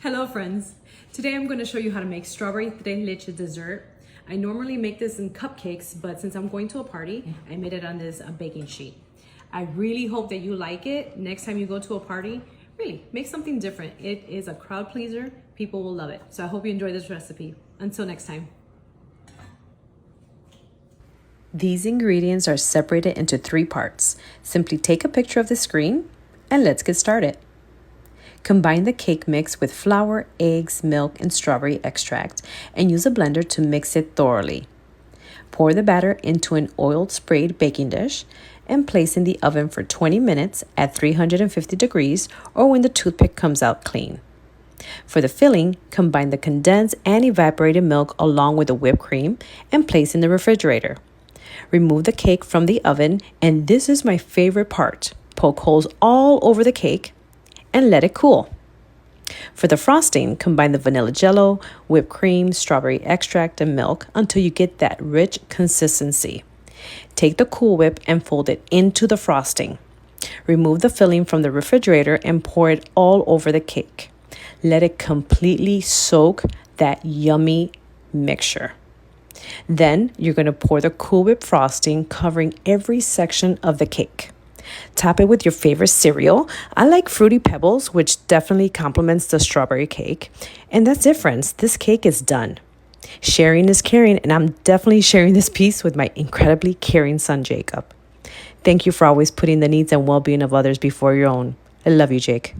Hello friends, today I'm going to show you how to make strawberry tres leche dessert. I normally make this in cupcakes, but since I'm going to a party, I made it on this baking sheet. I really hope that you like it. Next time you go to a party, really make something different. It is a crowd pleaser. People will love it. So I hope you enjoy this recipe. Until next time. These ingredients are separated into 3 parts. Simply take a picture of the screen and let's get started. Combine the cake mix with flour, eggs, milk, and strawberry extract and use a blender to mix it thoroughly. Pour the batter into an oiled sprayed baking dish and place in the oven for 20 minutes at 350 degrees or when the toothpick comes out clean. For the filling, combine the condensed and evaporated milk along with the whipped cream and place in the refrigerator. Remove the cake from the oven, and this is my favorite part. Poke holes all over the cake and let it cool. For the frosting, combine the vanilla Jello, whipped cream, strawberry extract, and milk until you get that rich consistency. Take the Cool Whip and fold it into the frosting. Remove the filling from the refrigerator and pour it all over the cake. Let it completely soak that yummy mixture. Then you're going to pour the Cool Whip frosting covering every section of the cake. Top it with your favorite cereal. I like Fruity Pebbles, which definitely complements the strawberry cake. And that's it, friends. This cake is done. Sharing is caring, and I'm definitely sharing this piece with my incredibly caring son, Jacob. Thank you for always putting the needs and well-being of others before your own. I love you, Jake.